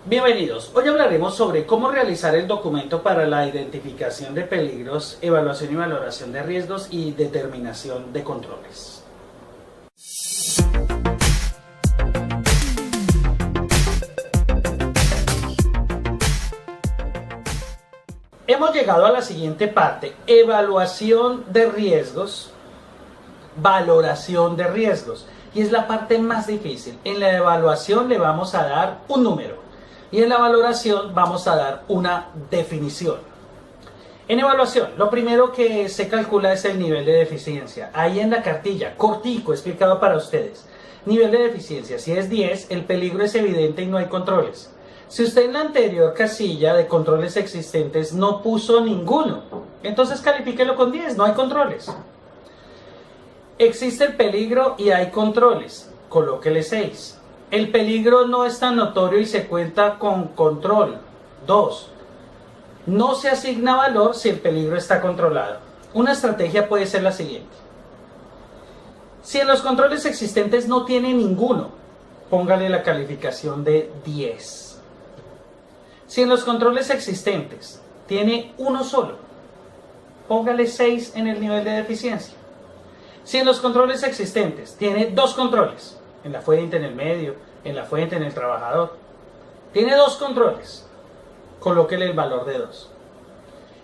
Bienvenidos, hoy hablaremos sobre cómo realizar el documento para la identificación de peligros, evaluación y valoración de riesgos y determinación de controles. Hemos llegado a la siguiente parte: evaluación de riesgos, valoración de riesgos, y es la parte más difícil. En la evaluación le vamos a dar un número y en la valoración vamos a dar una definición. En evaluación, lo primero que se calcula es el nivel de deficiencia. Ahí en la cartilla, cortico, explicado para ustedes. Nivel de deficiencia, si es 10, el peligro es evidente y no hay controles. Si usted en la anterior casilla de controles existentes no puso ninguno, entonces califíquelo con 10, no hay controles. Existe el peligro y hay controles, colóquele 6. El peligro no es tan notorio y se cuenta con control, 2. No se asigna valor si el peligro está controlado. Una estrategia puede ser la siguiente: si en los controles existentes no tiene ninguno, póngale la calificación de 10. Si en los controles existentes tiene uno solo, póngale 6 en el nivel de deficiencia. Si en los controles existentes tiene dos controles, en la fuente, en el medio, en la fuente, en el trabajador, tiene dos controles, colóquele el valor de 2.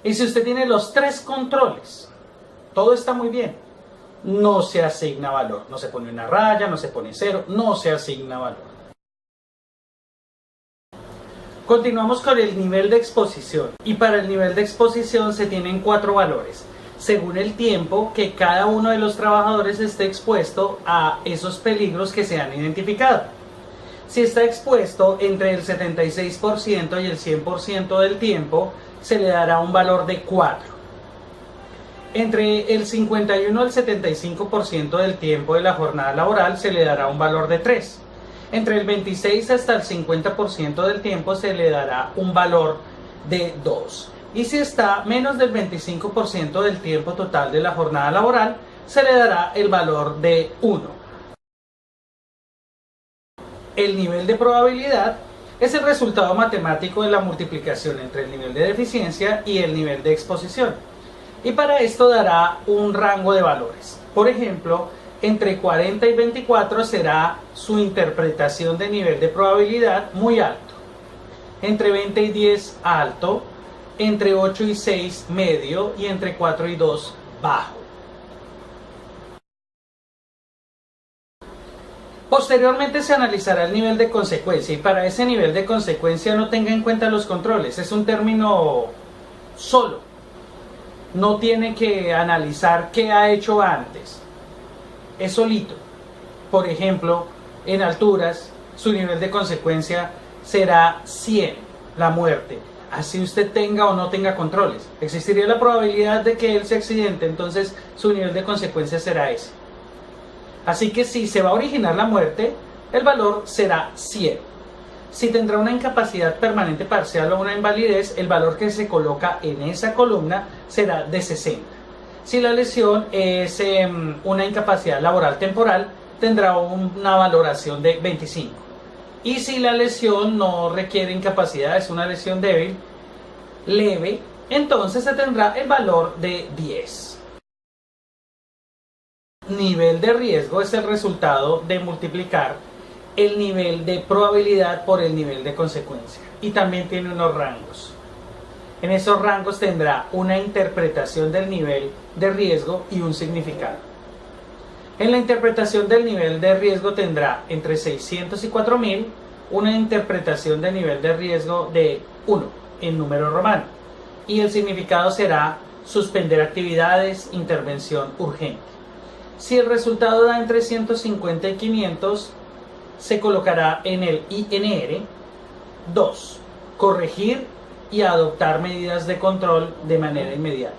Y si usted tiene los tres controles, todo está muy bien, no se asigna valor, no se pone una raya, no se pone 0, no se asigna valor. Continuamos con el nivel de exposición, y para el nivel de exposición se tienen 4 valores, según el tiempo que cada uno de los trabajadores esté expuesto a esos peligros que se han identificado. Si está expuesto entre el 76% y el 100% del tiempo, se le dará un valor de 4. Entre el 51 al 75% del tiempo de la jornada laboral se le dará un valor de 3. Entre el 26 hasta el 50% del tiempo se le dará un valor de 2. Y si está menos del 25% del tiempo total de la jornada laboral, se le dará el valor de 1. El nivel de probabilidad es el resultado matemático de la multiplicación entre el nivel de deficiencia y el nivel de exposición. Y para esto dará un rango de valores. Por ejemplo, entre 40 y 24 será su interpretación de nivel de probabilidad muy alto. Entre 20 y 10 alto. Entre 8 y 6 medio y entre 4 y 2 bajo. Posteriormente se analizará el nivel de consecuencia, y para ese nivel de consecuencia no tenga en cuenta los controles, es un término solo. No tiene que analizar qué ha hecho antes, es solito. Por ejemplo, en alturas su nivel de consecuencia será 100, la muerte. Así usted tenga o no tenga controles, existiría la probabilidad de que él se accidente, entonces su nivel de consecuencia será ese. Así que si se va a originar la muerte, el valor será 100. Si tendrá una incapacidad permanente parcial o una invalidez, el valor que se coloca en esa columna será de 60. Si la lesión es una incapacidad laboral temporal, tendrá una valoración de 25. Y si la lesión no requiere incapacidad, es una lesión débil, leve, entonces se tendrá el valor de 10. Nivel de riesgo es el resultado de multiplicar el nivel de probabilidad por el nivel de consecuencia. Y también tiene unos rangos. En esos rangos tendrá una interpretación del nivel de riesgo y un significado. En la interpretación del nivel de riesgo tendrá entre 600 y 4000 una interpretación de nivel de riesgo de 1 en número romano. Y el significado será suspender actividades, intervención urgente. Si el resultado da entre 150 y 500, se colocará en el INR 2, corregir y adoptar medidas de control de manera inmediata.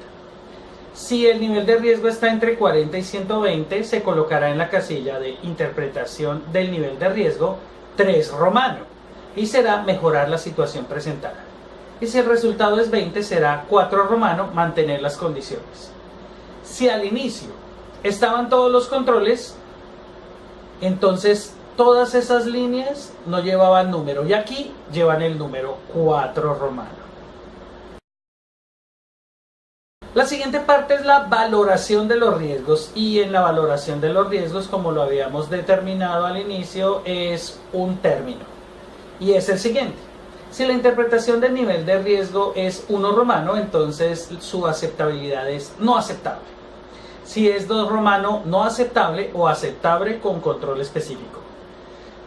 Si el nivel de riesgo está entre 40 y 120, se colocará en la casilla de interpretación del nivel de riesgo 3 romano y será mejorar la situación presentada. Y si el resultado es 20, será 4 romano, mantener las condiciones. Si al inicio estaban todos los controles, entonces Todas esas líneas no llevaban número y aquí llevan el número 4 romano. La siguiente parte es la valoración de los riesgos, y en la valoración de los riesgos, como lo habíamos determinado al inicio, es un término y es el siguiente: si la interpretación del nivel de riesgo es 1 romano, entonces su aceptabilidad es no aceptable. Si es 2 romano, no aceptable o aceptable con control específico.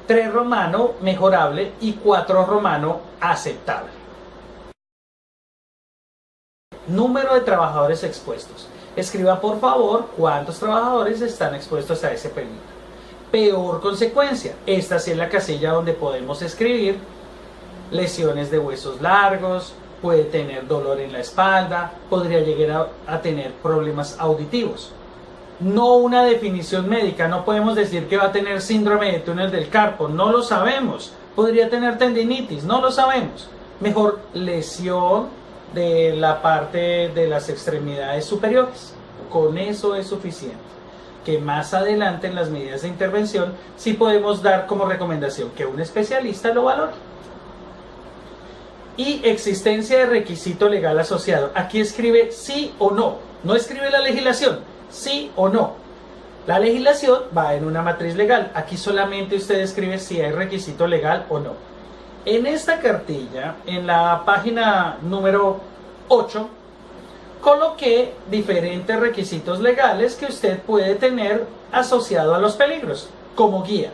3 romano, mejorable, y 4 romano, aceptable. Número de trabajadores expuestos. Escriba por favor cuántos trabajadores están expuestos a ese peligro. Peor consecuencia. Esta sí es la casilla donde podemos escribir lesiones de huesos largos, puede tener dolor en la espalda, podría llegar a tener problemas auditivos. No una definición médica, no podemos decir que va a tener síndrome de túnel del carpo, no lo sabemos. Podría tener tendinitis, no lo sabemos. Mejor lesión de la parte de las extremidades superiores. Con eso es suficiente. Que más adelante en las medidas de intervención sí podemos dar como recomendación que un especialista lo valore. Y existencia de requisito legal asociado. Aquí escribe sí o no. No escribe la legislación. Sí o no. La legislación va en una matriz legal. Aquí solamente usted escribe si hay requisito legal o no. En esta cartilla, en la página número 8, coloqué diferentes requisitos legales que usted puede tener asociado a los peligros como guía.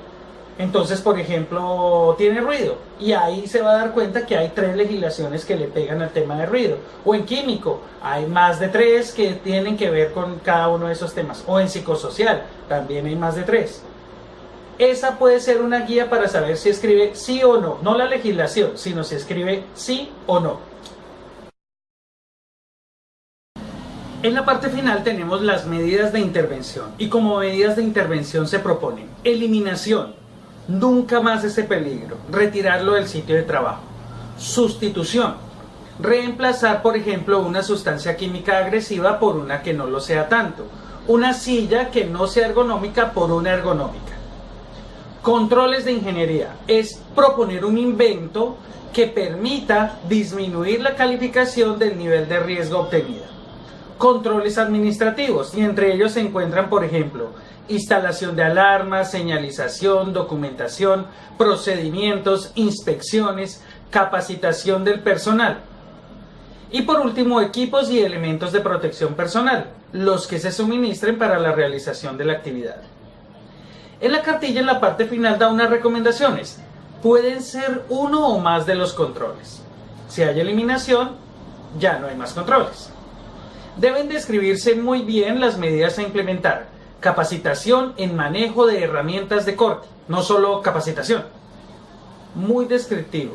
Entonces, por ejemplo, tiene ruido, y ahí se va a dar cuenta que hay 3 legislaciones que le pegan al tema de ruido. O en químico, hay más de 3 que tienen que ver con cada uno de esos temas. O en psicosocial, también hay más de 3. Esa puede ser una guía para saber si escribe sí o no. No la legislación, sino si escribe sí o no. En la parte final tenemos las medidas de intervención. Y como medidas de intervención se proponen: eliminación, nunca más ese peligro, retirarlo del sitio de trabajo. Sustitución, reemplazar por ejemplo una sustancia química agresiva por una que no lo sea tanto. Una silla que no sea ergonómica por una ergonómica. Controles de ingeniería, es proponer un invento que permita disminuir la calificación del nivel de riesgo obtenida. Controles administrativos, y entre ellos se encuentran, por ejemplo, instalación de alarmas, señalización, documentación, procedimientos, inspecciones, capacitación del personal. Y por último, equipos y elementos de protección personal, los que se suministren para la realización de la actividad. En la cartilla, en la parte final, da unas recomendaciones. Pueden ser uno o más de los controles. Si hay eliminación, ya no hay más controles. Deben describirse muy bien las medidas a implementar. Capacitación en manejo de herramientas de corte, no solo capacitación. Muy descriptivo.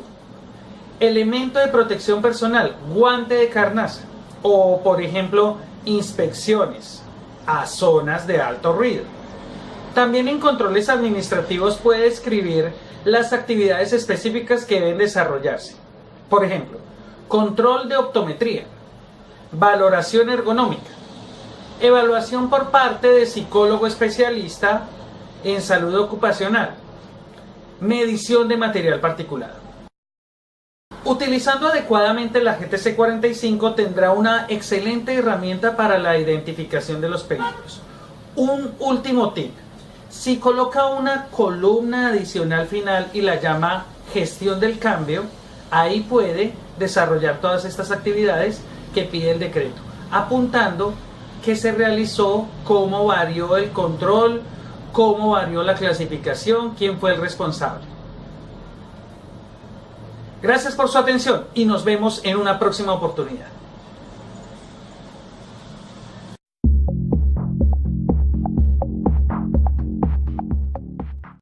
Elemento de protección personal, guante de carnaza. O, por ejemplo, inspecciones a zonas de alto ruido. También en controles administrativos puede escribir las actividades específicas que deben desarrollarse. Por ejemplo, control de optometría, valoración ergonómica, evaluación por parte de psicólogo especialista en salud ocupacional, medición de material particulado. Utilizando adecuadamente la GTC 45 tendrá una excelente herramienta para la identificación de los peligros. Un último tip: si coloca una columna adicional final y la llama gestión del cambio, ahí puede desarrollar todas estas actividades que pide el decreto, apuntando qué se realizó, cómo varió el control, cómo varió la clasificación, quién fue el responsable. Gracias por su atención y nos vemos en una próxima oportunidad.